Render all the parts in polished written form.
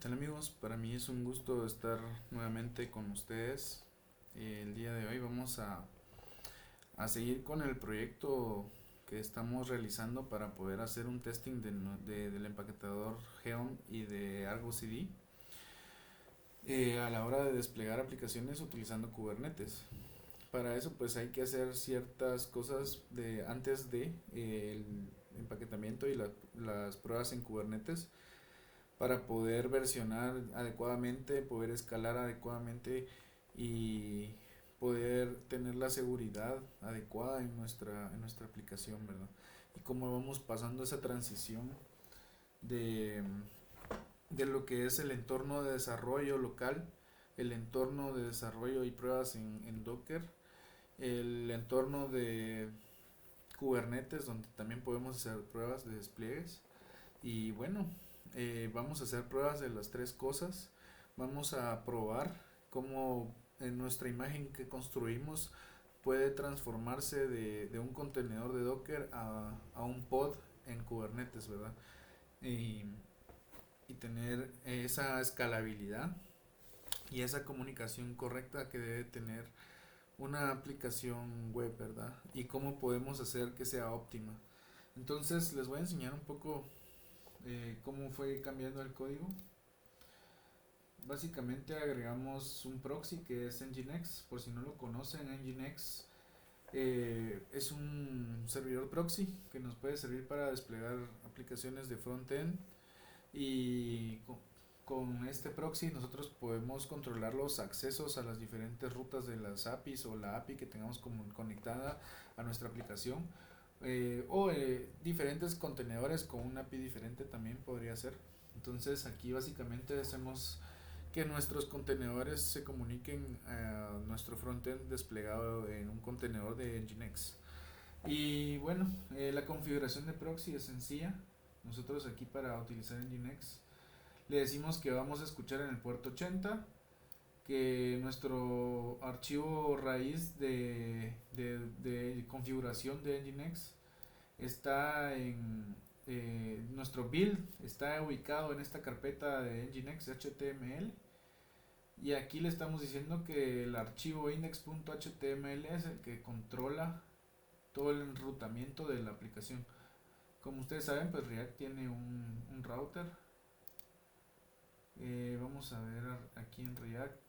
Hola amigos, para mí es un gusto estar nuevamente con ustedes. El día de hoy vamos a seguir con el proyecto que estamos realizando para poder hacer un testing del empaquetador Helm y de Argo CD a la hora de desplegar aplicaciones utilizando Kubernetes. Para eso pues hay que hacer ciertas cosas antes de el empaquetamiento y las pruebas en Kubernetes para poder versionar adecuadamente, poder escalar adecuadamente y poder tener la seguridad adecuada en nuestra aplicación, ¿verdad? Y cómo vamos pasando esa transición de, de lo que es el entorno de desarrollo local, el entorno de desarrollo y pruebas en Docker, el entorno de Kubernetes, donde también podemos hacer pruebas de despliegues. Y bueno, vamos a hacer pruebas de las tres cosas. Vamos a probar cómo en nuestra imagen que construimos puede transformarse de un contenedor de Docker a un pod en Kubernetes, ¿verdad? Y, y tener esa escalabilidad y esa comunicación correcta que debe tener una aplicación web, ¿verdad? Y cómo podemos hacer que sea óptima. Entonces les voy a enseñar un poco cómo fue cambiando el código. Básicamente agregamos un proxy que es Nginx. Por si no lo conocen, Nginx es un servidor proxy que nos puede servir para desplegar aplicaciones de frontend y con este proxy nosotros podemos controlar los accesos a las diferentes rutas de las APIs o la API que tengamos como conectada a nuestra aplicación o diferentes contenedores con un API diferente también podría ser. Entonces aquí básicamente hacemos que nuestros contenedores se comuniquen a nuestro frontend desplegado en un contenedor de Nginx. Y bueno, la configuración de proxy es sencilla. Nosotros aquí para utilizar Nginx le decimos que vamos a escuchar en el puerto 80, que nuestro archivo raíz de configuración de Nginx está en nuestro build, está ubicado en esta carpeta de Nginx HTML. Y aquí le estamos diciendo que el archivo index.html es el que controla todo el enrutamiento de la aplicación. Como ustedes saben, pues React tiene un router. Vamos a ver aquí en React.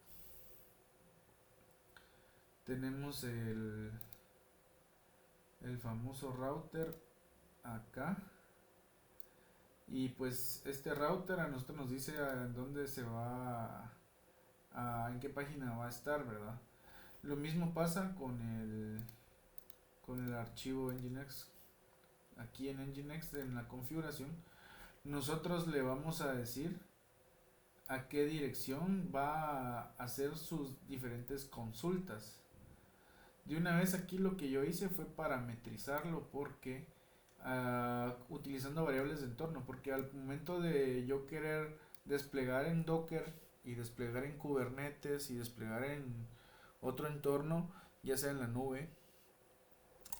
Tenemos el famoso router acá. Y pues este router a nosotros nos dice a dónde se va, en qué página va a estar, ¿verdad? Lo mismo pasa con el archivo Nginx. Aquí en Nginx, en la configuración, nosotros le vamos a decir a qué dirección va a hacer sus diferentes consultas. De una vez aquí lo que yo hice fue parametrizarlo porque utilizando variables de entorno, porque al momento de yo querer desplegar en Docker y desplegar en Kubernetes y desplegar en otro entorno, ya sea en la nube,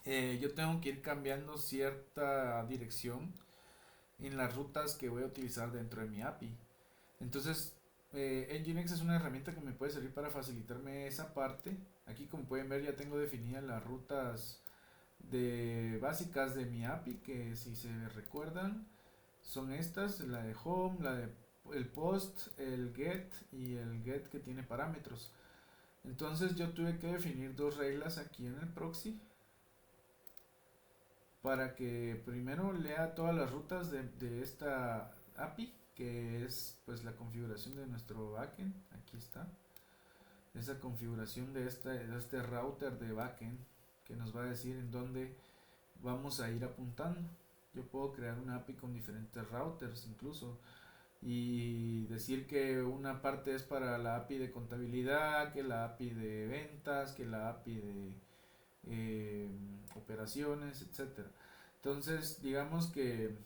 yo tengo que ir cambiando cierta dirección en las rutas que voy a utilizar dentro de mi API. Entonces, Nginx es una herramienta que me puede servir para facilitarme esa parte. Aquí, como pueden ver, ya tengo definidas las rutas básicas de mi API, que si se recuerdan, son estas, la de home, la de el post, el get y el get que tiene parámetros. Entonces yo tuve que definir dos reglas aquí en el proxy para que primero lea todas las rutas de esta API, que es pues la configuración de nuestro backend. Aquí está esa configuración de este router de backend que nos va a decir en dónde vamos a ir apuntando. Yo puedo crear una API con diferentes routers incluso y decir que una parte es para la API de contabilidad, que la API de ventas, que la API de operaciones, etcétera. Entonces, digamos que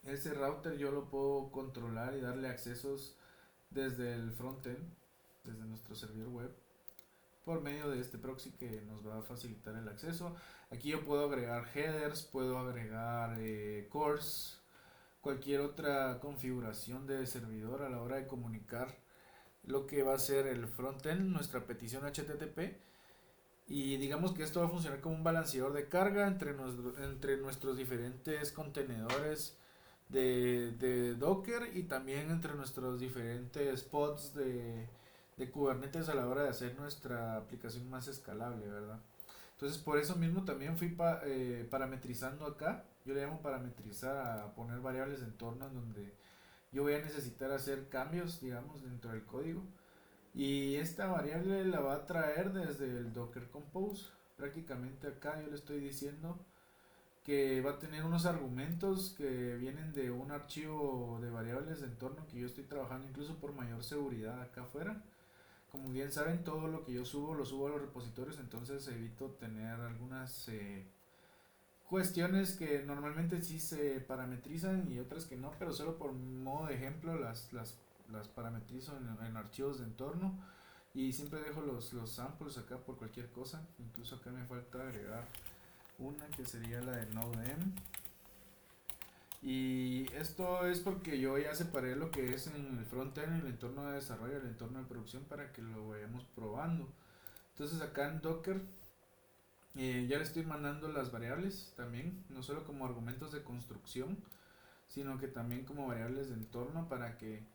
ese router yo lo puedo controlar y darle accesos desde el frontend, desde nuestro servidor web, por medio de este proxy que nos va a facilitar el acceso. Aquí yo puedo agregar headers, puedo agregar cores, cualquier otra configuración de servidor a la hora de comunicar lo que va a ser el frontend, nuestra petición HTTP. Y digamos que esto va a funcionar como un balanceador de carga entre nuestros diferentes contenedores de Docker, y también entre nuestros diferentes pods de Kubernetes a la hora de hacer nuestra aplicación más escalable, ¿verdad? Entonces por eso mismo también fui parametrizando acá. Yo le llamo parametrizar a poner variables de entorno en donde yo voy a necesitar hacer cambios, digamos, dentro del código. Y esta variable la va a traer desde el Docker Compose. Prácticamente acá yo le estoy diciendo que va a tener unos argumentos que vienen de un archivo de variables de entorno que yo estoy trabajando incluso por mayor seguridad acá afuera. Como bien saben, todo lo que yo subo lo subo a los repositorios, entonces evito tener algunas cuestiones que normalmente sí se parametrizan y otras que no, pero solo por modo de ejemplo las parametrizo en archivos de entorno, y siempre dejo los samples acá por cualquier cosa. Incluso acá me falta agregar una que sería la de Node-M. Y esto es porque yo ya separé lo que es en el frontend, el entorno de desarrollo, el entorno de producción, para que lo vayamos probando. Entonces acá en Docker ya le estoy mandando las variables también, no solo como argumentos de construcción, sino que también como variables de entorno para que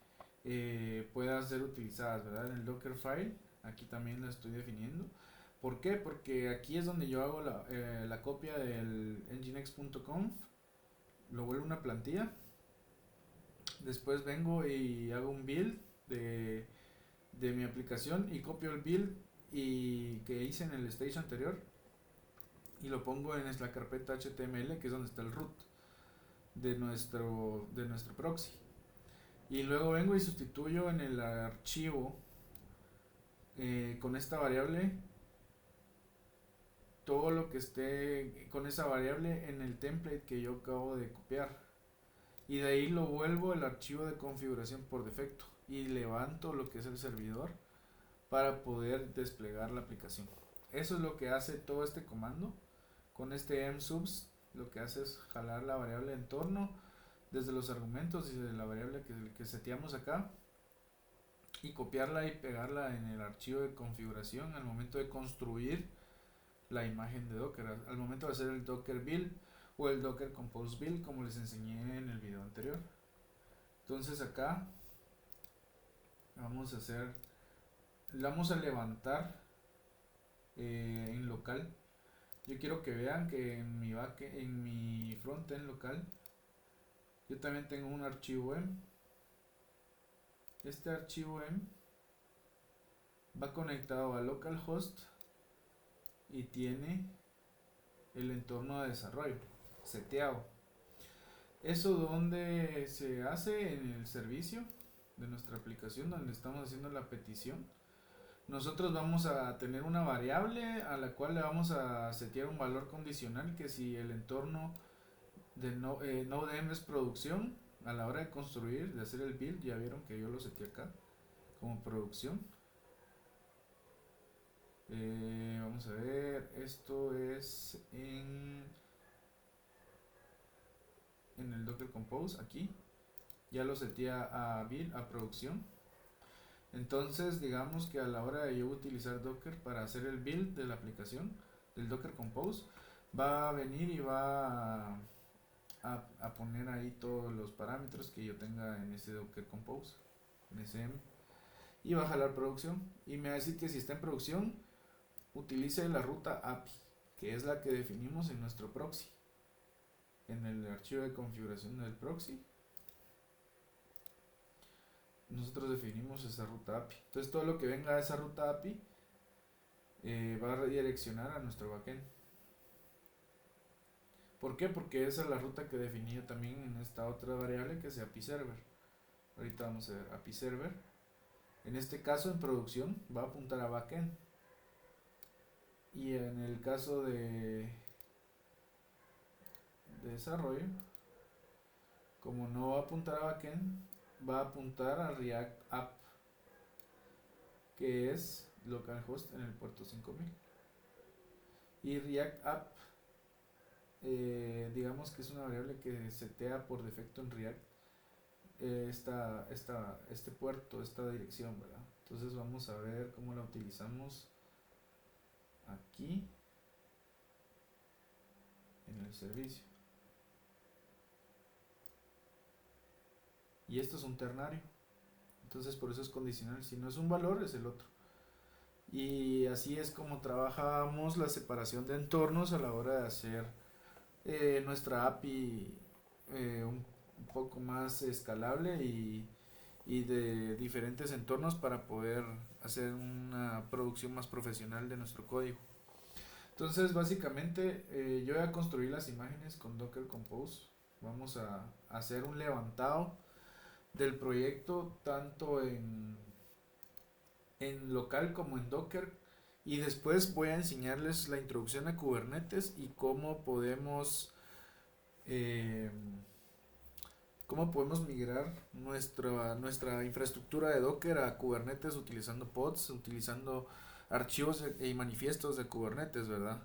puedan ser utilizadas, ¿verdad? En el Dockerfile, aquí también la estoy definiendo. ¿Por qué? Porque aquí es donde yo hago la copia del nginx.conf, lo vuelvo una plantilla, después vengo y hago un build de mi aplicación y copio el build que hice en el stage anterior y lo pongo en la carpeta HTML, que es donde está el root de nuestro proxy. Y luego vengo y sustituyo en el archivo con esta variable todo lo que esté con esa variable en el template que yo acabo de copiar. Y de ahí lo vuelvo el archivo de configuración por defecto y levanto lo que es el servidor para poder desplegar la aplicación. Eso es lo que hace todo este comando. Con este msubs lo que hace es jalar la variable entorno desde los argumentos y de la variable que seteamos acá, y copiarla y pegarla en el archivo de configuración al momento de construir la imagen de Docker, al momento de hacer el Docker build o el Docker Compose build, como les enseñé en el video anterior. Entonces acá vamos a hacer, vamos a levantar en local. Yo quiero que vean que en mi frontend local yo también tengo un archivo M. Este archivo M va conectado a localhost y tiene el entorno de desarrollo seteado. Eso donde se hace en el servicio de nuestra aplicación donde estamos haciendo la petición. Nosotros vamos a tener una variable a la cual le vamos a setear un valor condicional, que si el entorno de Node-M es producción, a la hora de construir, de hacer el build, ya vieron que yo lo seteé acá como producción. Vamos a ver, esto es en el Docker Compose, aquí ya lo seteé a build, a producción. Entonces digamos que a la hora de yo utilizar Docker para hacer el build de la aplicación del Docker Compose, va a venir y va a poner ahí todos los parámetros que yo tenga en ese Docker Compose, en ese M, y va a jalar producción y me va a decir que si está en producción utilice la ruta API, que es la que definimos en nuestro proxy, en el archivo de configuración del proxy. Nosotros definimos esa ruta API. Entonces todo lo que venga a esa ruta API va a redireccionar a nuestro backend. ¿Por qué? Porque esa es la ruta que definí también en esta otra variable que es API Server. Ahorita vamos a ver API Server. En este caso en producción va a apuntar a backend. Y en el caso de desarrollo, como no va a apuntar a backend, va a apuntar a React App, que es localhost en el puerto 5000. Y React App digamos que es una variable que setea por defecto en React este puerto, esta dirección, ¿verdad? Entonces vamos a ver cómo la utilizamos aquí en el servicio. Y esto es un ternario, entonces por eso es condicional. Si no es un valor, es el otro. Y así es como trabajamos la separación de entornos a la hora de hacer nuestra API un poco más escalable y de diferentes entornos para poder hacer una producción más profesional de nuestro código. Entonces, básicamente, yo ya construí las imágenes con Docker Compose. Vamos a hacer un levantado del proyecto tanto en local como en Docker. Y después voy a enseñarles la introducción a Kubernetes y eh, cómo podemos migrar nuestra infraestructura de Docker a Kubernetes utilizando pods, utilizando archivos y manifiestos de Kubernetes, ¿verdad?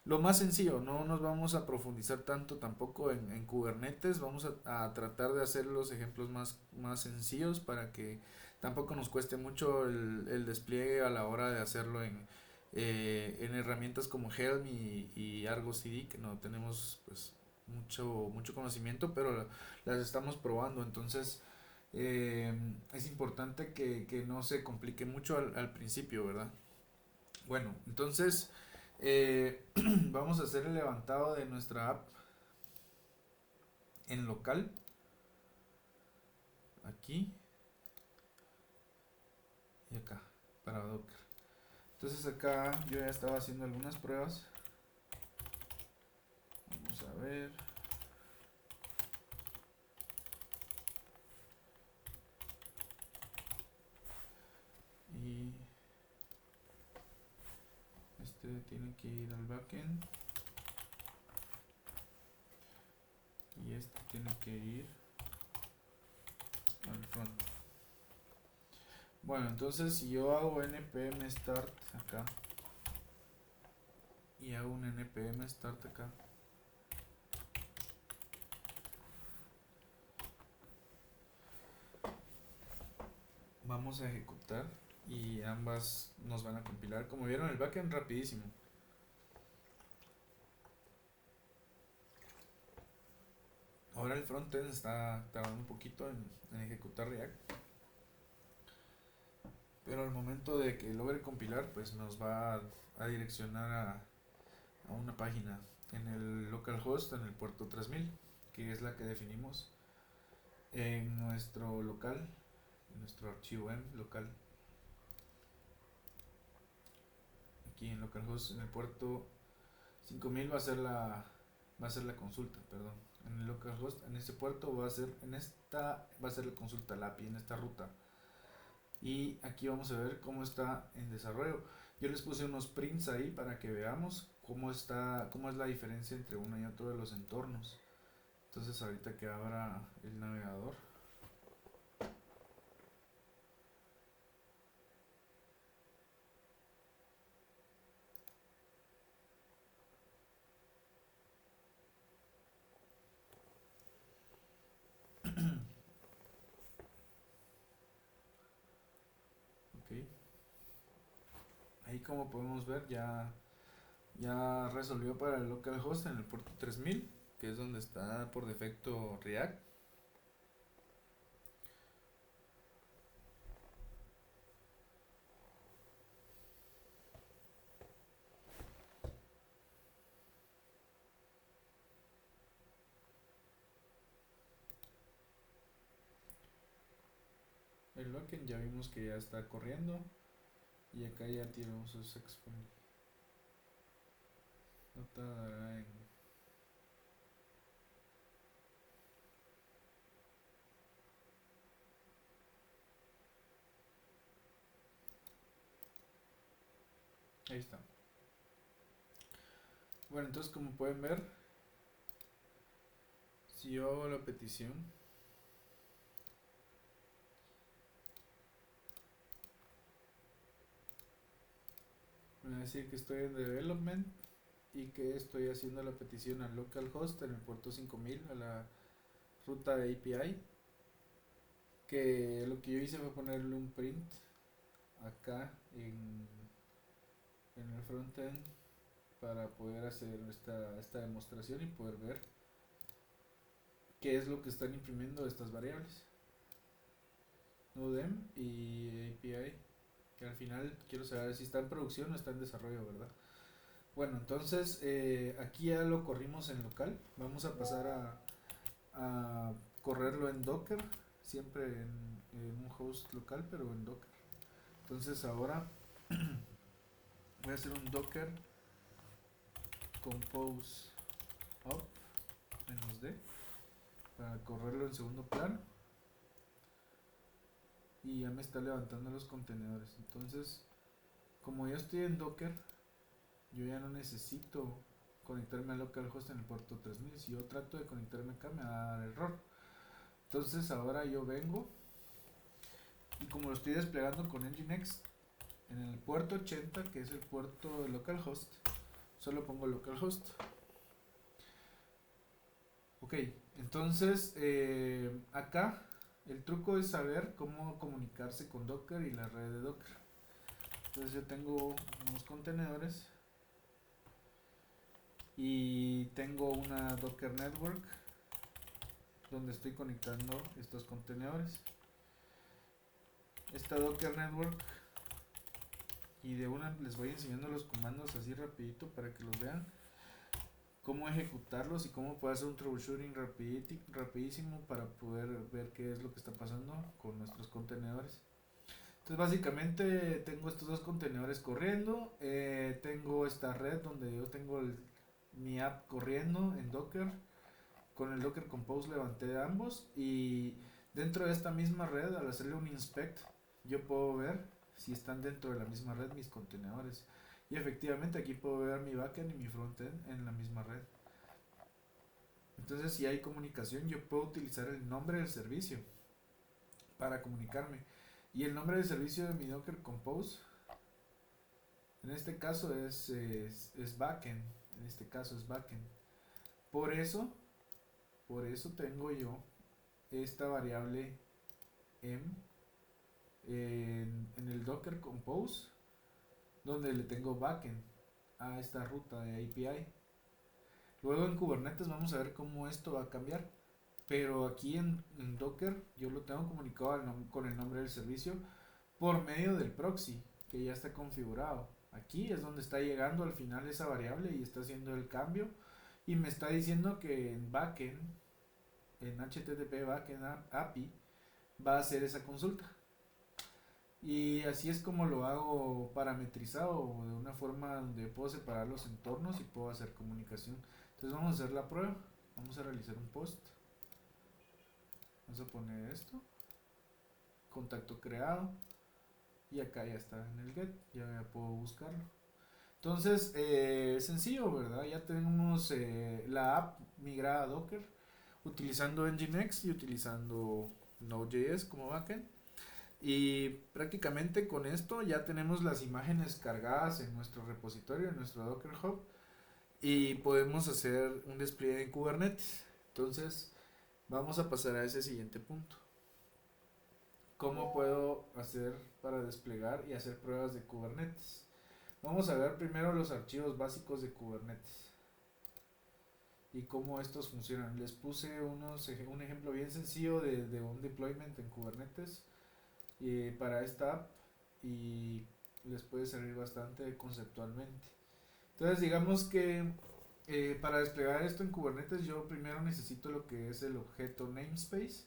Lo más sencillo, no nos vamos a profundizar tanto tampoco en Kubernetes, vamos a tratar de hacer los ejemplos más sencillos para que tampoco nos cueste mucho el despliegue a la hora de hacerlo en herramientas como Helm y Argo CD, que no tenemos pues mucho conocimiento, pero las estamos probando. Entonces es importante que no se complique mucho al principio, ¿verdad? Bueno, entonces vamos a hacer el levantado de nuestra app en local, aquí y acá, para Docker. Entonces acá yo ya estaba haciendo algunas pruebas. Vamos a ver. Y este tiene que ir al backend. Y este tiene que ir al front. Bueno, entonces si yo hago npm start acá y hago un npm start acá, vamos a ejecutar y ambas nos van a compilar. Como vieron, el backend rapidísimo. Ahora el frontend está tardando un poquito en ejecutar React, pero al momento de que logre compilar, pues nos va a direccionar a una página en el localhost, en el puerto 3000, que es la que definimos en nuestro local, en nuestro archivo M local. Aquí en localhost, en el puerto 5000 va a ser la consulta, perdón. En el localhost, en este puerto va a ser la consulta, la API, en esta ruta. Y aquí vamos a ver cómo está en desarrollo. Yo les puse unos prints ahí para que veamos cómo es la diferencia entre uno y otro de los entornos. Entonces ahorita que abra el navegador, ok, ahí como podemos ver ya resolvió para el localhost en el puerto 3000, que es donde está por defecto React. El backend ya vimos que ya está corriendo y acá ya tiró su successfully. No tardará en... Ahí está. Bueno, entonces como pueden ver, si yo hago la petición, me va a decir que estoy en development y que estoy haciendo la petición al localhost en el puerto 5000 a la ruta de API, que lo que yo hice fue ponerle un print acá en el frontend para poder hacer esta demostración y poder ver qué es lo que están imprimiendo estas variables Nodem y API, que al final quiero saber si está en producción o está en desarrollo, ¿verdad? Bueno, entonces aquí ya lo corrimos en local. Vamos a pasar a correrlo en Docker, siempre en un host local, pero en Docker. Entonces ahora voy a hacer un Docker compose up -d para correrlo en segundo plano, y ya me está levantando los contenedores. Entonces, como ya estoy en Docker, yo ya no necesito conectarme al localhost en el puerto 3000. Si yo trato de conectarme acá me va a dar error. Entonces ahora yo vengo y como lo estoy desplegando con Nginx en el puerto 80, que es el puerto de localhost, solo pongo localhost. Ok, entonces acá el truco es saber cómo comunicarse con Docker y la red de Docker. Entonces yo tengo unos contenedores y tengo una Docker Network donde estoy conectando estos contenedores. Esta Docker Network, y de una les voy enseñando los comandos así rapidito para que los vean, cómo ejecutarlos y cómo puede hacer un troubleshooting rapidísimo para poder ver qué es lo que está pasando con nuestros contenedores. Entonces básicamente tengo estos dos contenedores corriendo, tengo esta red donde yo tengo mi app corriendo en Docker. Con el Docker Compose levanté de ambos, y dentro de esta misma red, al hacerle un inspect, yo puedo ver si están dentro de la misma red mis contenedores. Y efectivamente aquí puedo ver mi backend y mi frontend en la misma red. Entonces si hay comunicación, yo puedo utilizar el nombre del servicio para comunicarme. Y el nombre del servicio de mi Docker Compose, en este caso es backend. En este caso es backend. Por eso tengo yo esta variable en el Docker Compose, donde le tengo backend a esta ruta de API. Luego en Kubernetes vamos a ver cómo esto va a cambiar, pero aquí en Docker yo lo tengo comunicado con el nombre del servicio por medio del proxy que ya está configurado. Aquí es donde está llegando al final esa variable y está haciendo el cambio, y me está diciendo que en backend, en HTTP backend API, va a hacer esa consulta. Y así es como lo hago parametrizado, de una forma donde puedo separar los entornos y puedo hacer comunicación. Entonces vamos a hacer la prueba. Vamos a realizar un post. Vamos a poner esto. Contacto creado. Y acá ya está en el get. Ya puedo buscarlo. Entonces, sencillo, ¿verdad? Ya tenemos la app migrada a Docker, utilizando Nginx y utilizando Node.js como backend. Y prácticamente con esto ya tenemos las imágenes cargadas en nuestro repositorio, en nuestro Docker Hub, y podemos hacer un despliegue en Kubernetes. Entonces vamos a pasar a ese siguiente punto. ¿Cómo puedo hacer para desplegar y hacer pruebas de Kubernetes? Vamos a ver primero los archivos básicos de Kubernetes y cómo estos funcionan. Les puse un ejemplo bien sencillo de un deployment en Kubernetes para esta app, y les puede servir bastante conceptualmente. Entonces digamos que para desplegar esto en Kubernetes yo primero necesito lo que es el objeto namespace,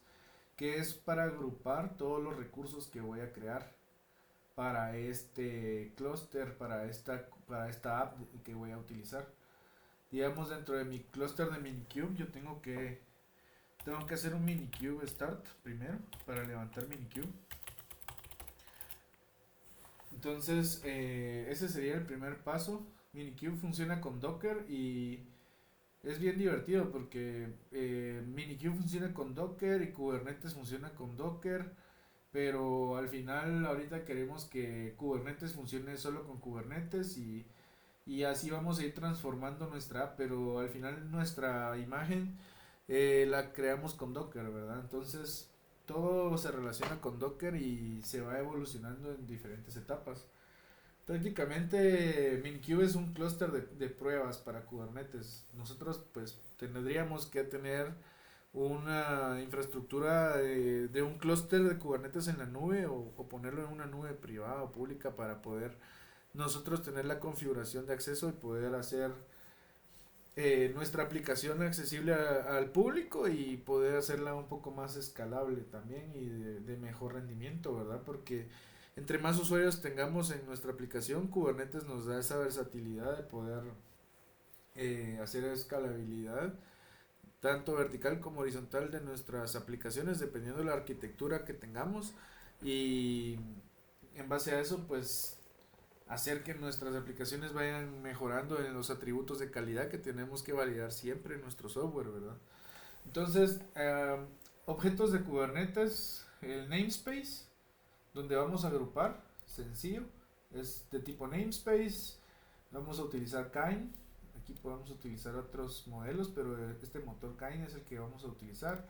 que es para agrupar todos los recursos que voy a crear para este cluster, para esta app que voy a utilizar. Digamos, dentro de mi cluster de Minikube yo tengo que hacer un Minikube start primero para levantar Minikube. Entonces ese sería el primer paso. Minikube funciona con Docker y es bien divertido porque Minikube funciona con Docker y Kubernetes funciona con Docker, pero al final ahorita queremos que Kubernetes funcione solo con Kubernetes, y y así vamos a ir transformando nuestra app, pero al final nuestra imagen la creamos con Docker, ¿verdad? Entonces todo se relaciona con Docker y se va evolucionando en diferentes etapas. Prácticamente Minikube es un clúster de pruebas para Kubernetes. Nosotros pues tendríamos que tener una infraestructura de un clúster de Kubernetes en la nube o ponerlo en una nube privada o pública para poder nosotros tener la configuración de acceso y poder hacer nuestra aplicación accesible al público y poder hacerla un poco más escalable también y de mejor rendimiento, ¿verdad? Porque entre más usuarios tengamos en nuestra aplicación, Kubernetes nos da esa versatilidad de poder hacer escalabilidad tanto vertical como horizontal de nuestras aplicaciones dependiendo de la arquitectura que tengamos y en base a eso pues hacer que nuestras aplicaciones vayan mejorando en los atributos de calidad que tenemos que validar siempre en nuestro software, ¿verdad? Entonces, objetos de Kubernetes, el namespace, donde vamos a agrupar, sencillo, es de tipo namespace, vamos a utilizar Kine, aquí podemos utilizar otros modelos, pero este motor Kine es el que vamos a utilizar.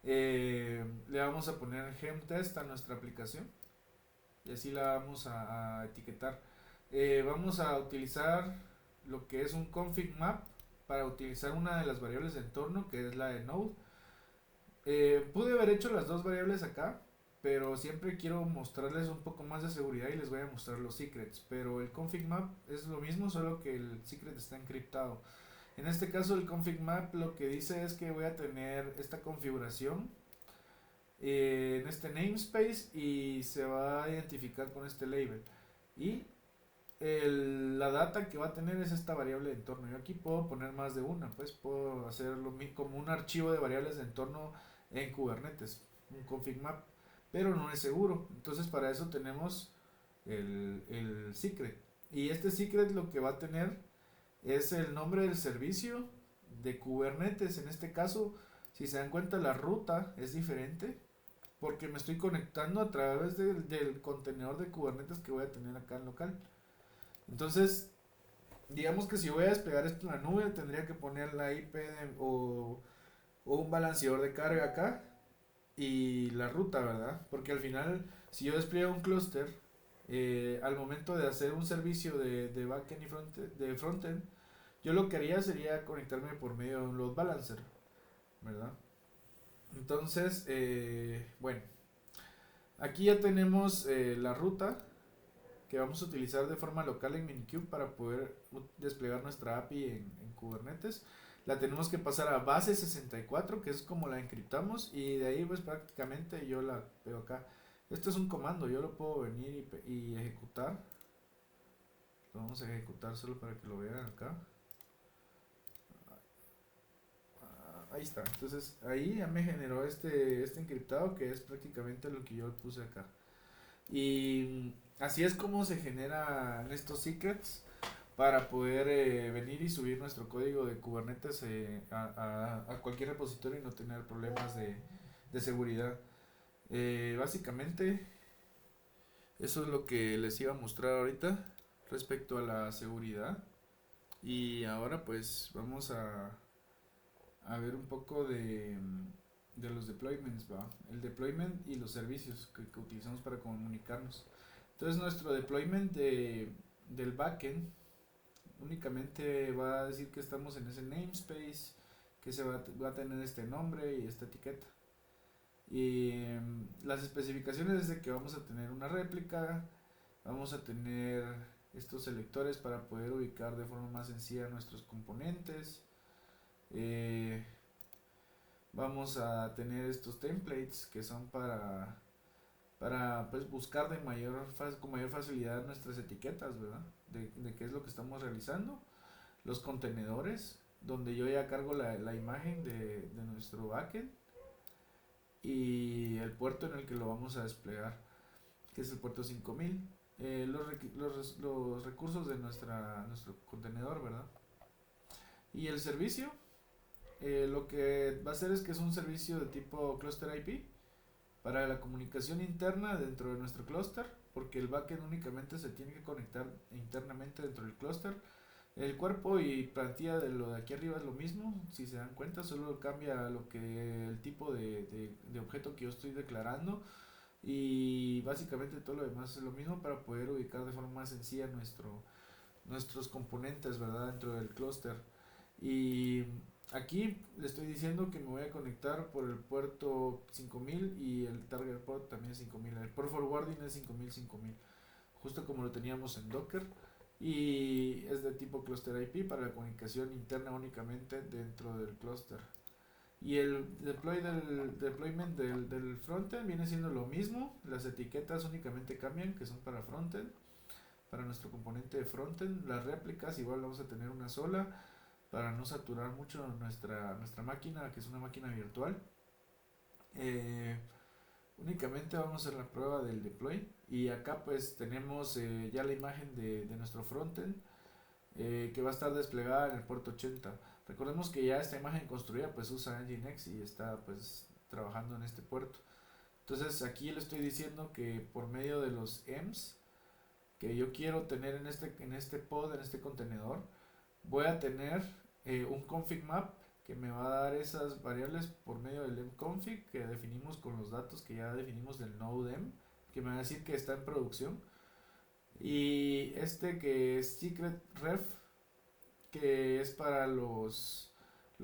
Le vamos a poner gemtest a nuestra aplicación y así la vamos a etiquetar. Vamos a utilizar lo que es un config map para utilizar una de las variables de entorno que es la de node. Pude haber hecho las dos variables acá, pero siempre quiero mostrarles un poco más de seguridad y les voy a mostrar los secrets. Pero el config map es lo mismo, solo que el secret está encriptado. En este caso el config map lo que dice es que voy a tener esta configuración en este namespace y se va a identificar con este label. Y la data que va a tener es esta variable de entorno. Yo aquí puedo poner más de una, pues puedo hacerlo como un archivo de variables de entorno en Kubernetes, un config map, pero no es seguro. Entonces para eso tenemos el secret. Y este secret lo que va a tener es el nombre del servicio de Kubernetes. En este caso, si se dan cuenta, la ruta es diferente porque me estoy conectando a través del contenedor de Kubernetes que voy a tener acá en local. Entonces, digamos que si voy a desplegar esto en la nube, tendría que poner la IP o un balanceador de carga acá y la ruta, ¿verdad? Porque al final, si yo despliego un clúster, al momento de hacer un servicio de backend y frontend, yo lo que haría sería conectarme por medio de un load balancer, ¿verdad? Entonces, bueno, aquí ya tenemos la ruta que vamos a utilizar de forma local en Minikube para poder desplegar nuestra API en Kubernetes. La tenemos que pasar a base 64, que es como la encriptamos, y de ahí pues prácticamente yo la veo acá. Esto es un comando, yo lo puedo venir y ejecutar. Lo vamos a ejecutar solo para que lo vean acá. Ahí está, entonces ahí ya me generó este encriptado que es prácticamente lo que yo puse acá. Y así es como se generan estos secrets para poder venir y subir nuestro código de Kubernetes a cualquier repositorio y no tener problemas de seguridad. Básicamente, eso es lo que les iba a mostrar ahorita respecto a la seguridad. Y ahora pues vamos a ver un poco de los deployments, ¿va? El deployment y los servicios que utilizamos para comunicarnos. Entonces nuestro deployment del backend únicamente va a decir que estamos en ese namespace, que va a tener este nombre y esta etiqueta. Y las especificaciones es de que vamos a tener una réplica, vamos a tener estos selectores para poder ubicar de forma más sencilla nuestros componentes. Eh, Vamos a tener estos templates que son para pues, buscar con mayor facilidad nuestras etiquetas, ¿verdad? De qué es lo que estamos realizando. Los contenedores, donde yo ya cargo la imagen de nuestro backend. Y el puerto en el que lo vamos a desplegar, que es el puerto 5000. Los recursos de nuestro contenedor, ¿verdad? Y el servicio, lo que va a hacer es que es un servicio de tipo Cluster IP para la comunicación interna dentro de nuestro clúster, porque el backend únicamente se tiene que conectar internamente dentro del clúster. El cuerpo y plantilla de lo de aquí arriba es lo mismo, si se dan cuenta, solo cambia lo que el tipo de objeto que yo estoy declarando y básicamente todo lo demás es lo mismo para poder ubicar de forma más sencilla nuestros componentes, ¿verdad? Dentro del clúster. Y aquí le estoy diciendo que me voy a conectar por el puerto 5000 y el target port también es 5000. El port forwarding es 5000 justo como lo teníamos en Docker. Y es de tipo cluster IP para la comunicación interna únicamente dentro del clúster. Y el deployment del frontend viene siendo lo mismo. Las etiquetas únicamente cambian, que son para frontend, para nuestro componente de frontend. Las réplicas igual vamos a tener una sola para no saturar mucho nuestra máquina, que es una máquina virtual. Eh, Únicamente vamos a hacer la prueba del deploy. Y acá pues tenemos ya la imagen de nuestro frontend que va a estar desplegada en el puerto 80. Recordemos que ya esta imagen construida pues usa Nginx y está pues trabajando en este puerto. Entonces aquí le estoy diciendo que por medio de los EMS que yo quiero tener en este pod, en este contenedor, voy a tener un config map que me va a dar esas variables por medio del mconfig que definimos con los datos que ya definimos del node m, que me va a decir que está en producción. Y este que es secret ref, que es para los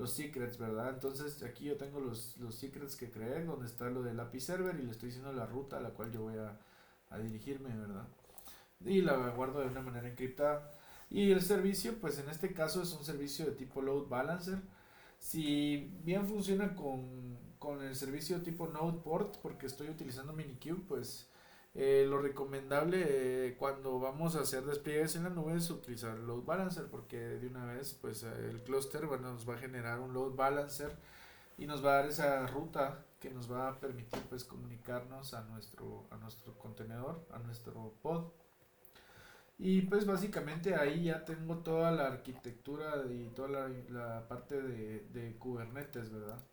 secrets, ¿verdad? Entonces aquí yo tengo los secrets que creé, donde está lo del API server y le estoy diciendo la ruta a la cual yo voy a dirigirme, ¿verdad? Y la guardo de una manera encriptada. Y el servicio, pues en este caso es un servicio de tipo load balancer. Si bien funciona con el servicio tipo node port, porque estoy utilizando Minikube, pues lo recomendable cuando vamos a hacer despliegues en la nube es utilizar load balancer, porque de una vez pues el clúster bueno, nos va a generar un load balancer y nos va a dar esa ruta que nos va a permitir pues comunicarnos a nuestro contenedor, a nuestro pod. Y pues básicamente ahí ya tengo toda la arquitectura y toda la parte de Kubernetes, ¿verdad?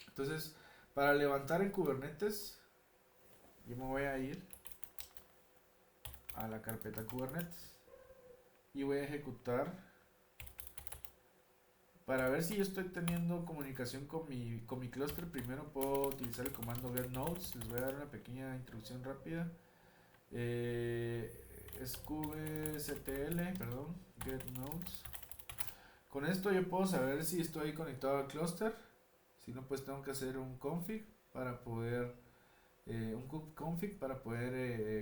Entonces, para levantar en Kubernetes, yo me voy a ir a la carpeta Kubernetes y voy a ejecutar para ver si yo estoy teniendo comunicación con mi clúster. Primero puedo utilizar el comando get nodes. Les voy a dar una pequeña introducción rápida. Es kubectl, perdón, get nodes. Con esto yo puedo saber si estoy conectado al clúster. Si no, pues tengo que hacer un config para poder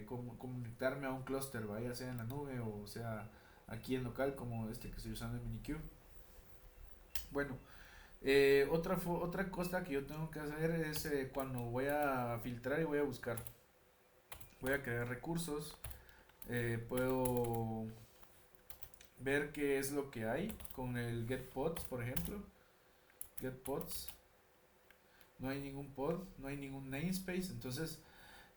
comunicarme a un clúster, vaya sea en la nube o sea aquí en local como este que estoy usando en Minikube. Bueno, otra cosa que yo tengo que hacer es cuando voy a filtrar y voy a buscar, voy a crear recursos, puedo ver qué es lo que hay con el get pods, por ejemplo. Get pods, no hay ningún pod, no hay ningún namespace, entonces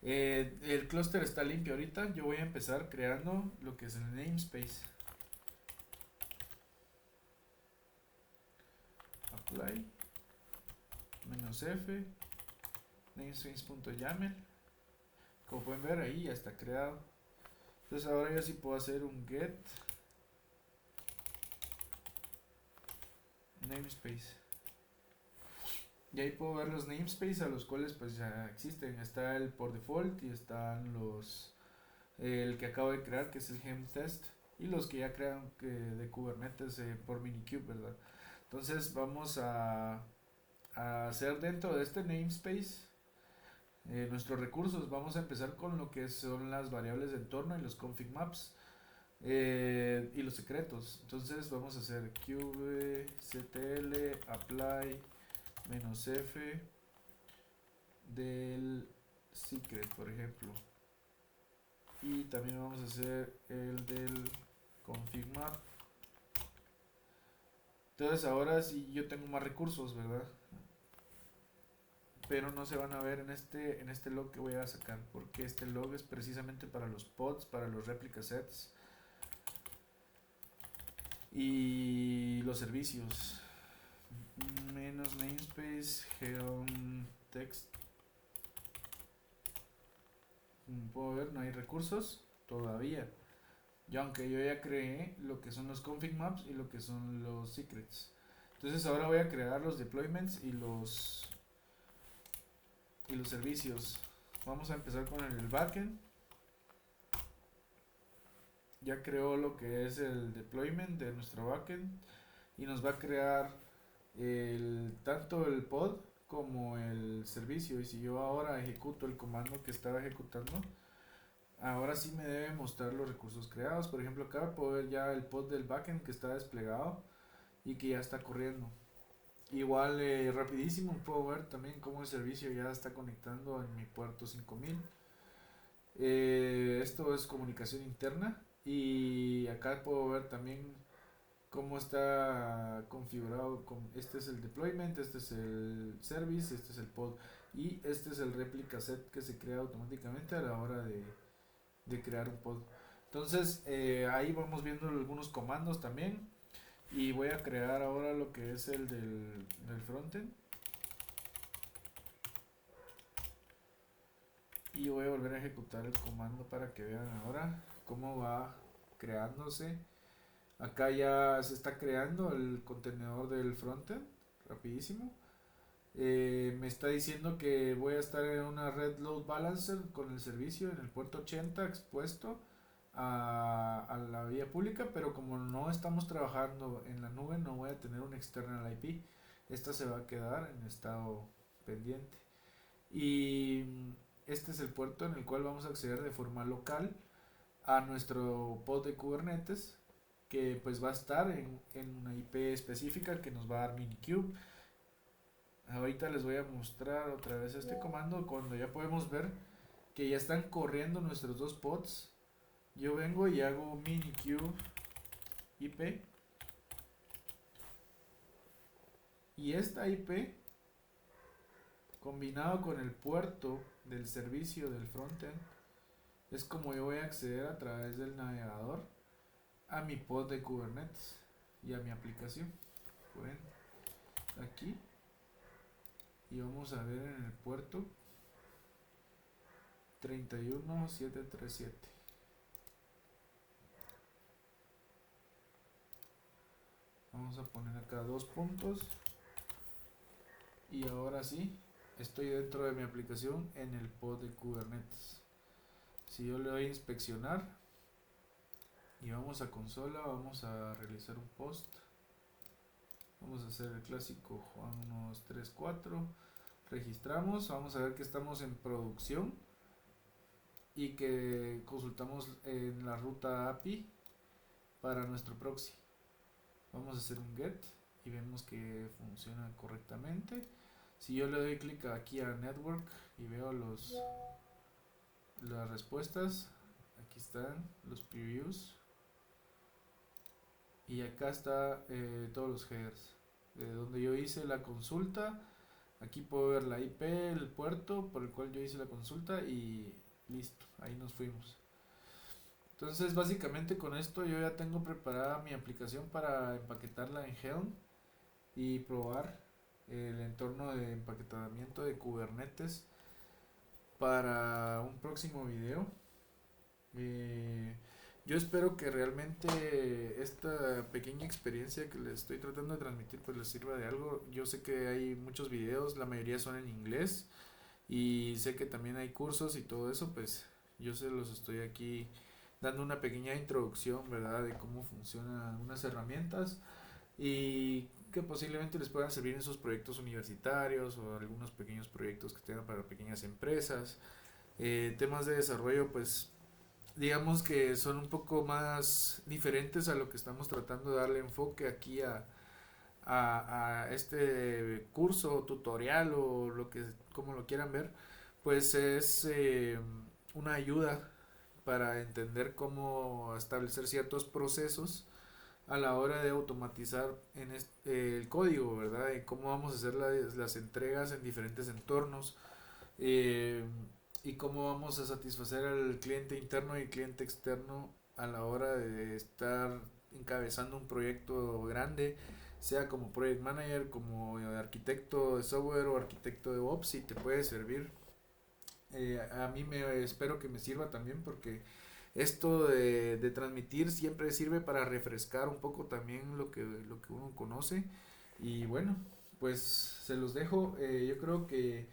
el clúster está limpio ahorita. Yo voy a empezar creando lo que es el namespace. Apply -f namespace.yaml. Como pueden ver ahí ya está creado. Entonces ahora yo sí puedo hacer un get namespace. Y ahí puedo ver los namespaces a los cuales pues ya existen. Está el por default y están el que acabo de crear, que es el gemtest, y los que ya crearon de Kubernetes por Minikube, ¿verdad? Entonces vamos a hacer dentro de este namespace nuestros recursos. Vamos a empezar con lo que son las variables de entorno y los config maps y los secretos. Entonces vamos a hacer kubectl apply -f del secret, por ejemplo, y también vamos a hacer el del config map. Entonces ahora sí yo tengo más recursos, ¿verdad? Pero no se van a ver en este log que voy a sacar, porque este log es precisamente para los pods, para los replica sets y los servicios. Menos namespace helm text. Puedo ver, no hay recursos todavía. Aunque yo ya creé lo que son los config maps y lo que son los secrets. Entonces ahora voy a crear los deployments y los servicios. Vamos a empezar con el backend. Ya creó lo que es el deployment de nuestro backend y nos va a crear tanto el pod como el servicio. Y si yo ahora ejecuto el comando que estaba ejecutando, ahora sí me debe mostrar los recursos creados. Por ejemplo, acá puedo ver ya el pod del backend que está desplegado y que ya está corriendo. Igual rapidísimo puedo ver también cómo el servicio ya está conectando en mi puerto 5000. Esto es comunicación interna y acá puedo ver también cómo está configurado. Este es el deployment, este es el service, este es el pod y este es el replica set que se crea automáticamente a la hora de crear un pod. Entonces ahí vamos viendo algunos comandos también y voy a crear ahora lo que es el del frontend y voy a volver a ejecutar el comando para que vean ahora cómo va creándose. Acá ya se está creando el contenedor del frontend rapidísimo. Me está diciendo que voy a estar en una red load balancer con el servicio en el puerto 80 expuesto a la vía pública, pero como no estamos trabajando en la nube no voy a tener un external IP. Esta se va a quedar en estado pendiente. Y este es el puerto en el cual vamos a acceder de forma local a nuestro pod de Kubernetes, que pues va a estar en una IP específica que nos va a dar Minikube. Ahorita les voy a mostrar otra vez este comando cuando ya podemos ver que ya están corriendo nuestros dos pods. Yo vengo y hago minikube IP y esta IP combinado con el puerto del servicio del frontend es como yo voy a acceder a través del navegador a mi pod de Kubernetes y a mi aplicación. Pueden aquí y vamos a ver en el puerto 31737. Vamos a poner acá dos puntos y ahora sí estoy dentro de mi aplicación en el pod de Kubernetes. Si yo le doy a inspeccionar y vamos a consola, vamos a realizar un post. Vamos a hacer el clásico Juan 1, 2, 3, 4. Registramos, vamos a ver que estamos en producción y que consultamos en la ruta API para nuestro proxy. Vamos a hacer un get y vemos que funciona correctamente. Si yo le doy clic aquí a network y veo las respuestas, aquí están los previews y acá está todos los headers de donde yo hice la consulta. Aquí puedo ver la IP, el puerto por el cual yo hice la consulta y listo, ahí nos fuimos. Entonces básicamente con esto yo ya tengo preparada mi aplicación para empaquetarla en Helm y probar el entorno de empaquetamiento de Kubernetes para un próximo video. Eh, yo espero que realmente esta pequeña experiencia que les estoy tratando de transmitir pues les sirva de algo. Yo sé que hay muchos videos, la mayoría son en inglés y sé que también hay cursos y todo eso, pues yo se los estoy aquí dando una pequeña introducción, ¿verdad? De cómo funcionan algunas herramientas y que posiblemente les puedan servir en sus proyectos universitarios o algunos pequeños proyectos que tengan para pequeñas empresas. Temas de desarrollo, pues digamos que son un poco más diferentes a lo que estamos tratando de darle enfoque aquí a este curso, tutorial o lo que como lo quieran ver, pues es una ayuda para entender cómo establecer ciertos procesos a la hora de automatizar el código, ¿verdad? Y cómo vamos a hacer las entregas en diferentes entornos eh, y cómo vamos a satisfacer al cliente interno y cliente externo a la hora de estar encabezando un proyecto grande, sea como project manager, como arquitecto de software o arquitecto de DevOps, si te puede servir. A mí me espero que me sirva también porque esto de transmitir siempre sirve para refrescar un poco también lo que uno conoce. Y bueno, pues se los dejo. Yo creo que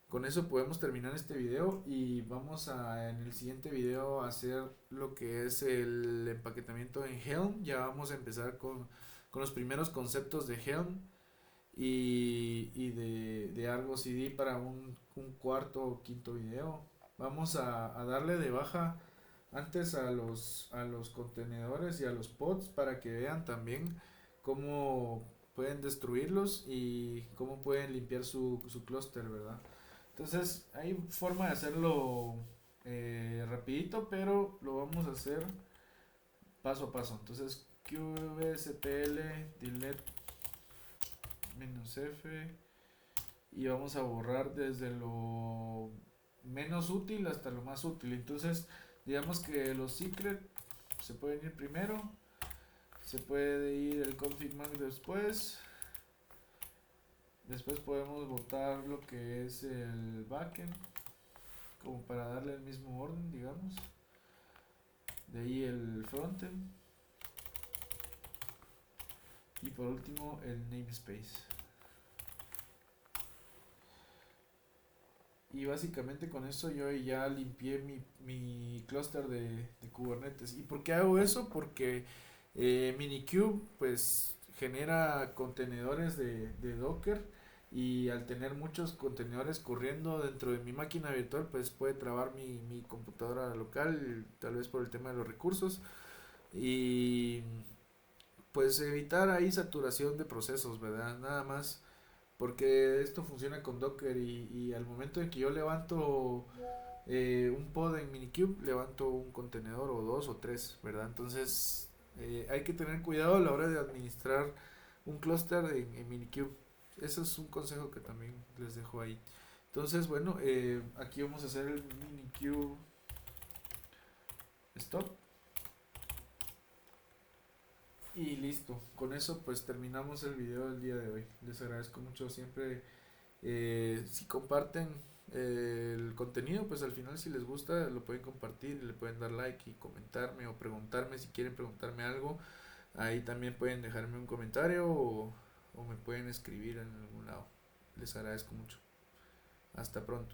con eso podemos terminar este video y vamos a en el siguiente video a hacer lo que es el empaquetamiento en Helm. Ya vamos a empezar con los primeros conceptos de Helm y de Argo CD para un cuarto o quinto video. Vamos a darle de baja antes a los contenedores y a los pods para que vean también cómo pueden destruirlos y cómo pueden limpiar su clúster, ¿verdad? Entonces hay forma de hacerlo rapidito, pero lo vamos a hacer paso a paso. Entonces qvspl delete -f y vamos a borrar desde lo menos útil hasta lo más útil. Entonces digamos que los secret se pueden ir primero, se puede ir el config mag después. Después podemos botar lo que es el backend, como para darle el mismo orden, digamos. De ahí el frontend. Y por último el namespace. Y básicamente con eso yo ya limpié mi clúster de Kubernetes. ¿Y por qué hago eso? Porque Minikube pues genera contenedores de Docker y al tener muchos contenedores corriendo dentro de mi máquina virtual pues puede trabar mi computadora local, tal vez por el tema de los recursos y pues evitar ahí saturación de procesos, ¿verdad? Nada más porque esto funciona con Docker y al momento en que yo levanto un pod en Minikube, levanto un contenedor o dos o tres, ¿verdad? Entonces hay que tener cuidado a la hora de administrar un clúster en Minikube. Eso es un consejo que también les dejo ahí. Entonces, bueno, aquí vamos a hacer el Minikube stop. Y listo, con eso pues terminamos el video del día de hoy. Les agradezco mucho siempre si comparten el contenido, pues al final si les gusta lo pueden compartir, le pueden dar like y comentarme o preguntarme si quieren preguntarme algo. Ahí también pueden dejarme un comentario o me pueden escribir en algún lado. Les agradezco mucho. Hasta pronto.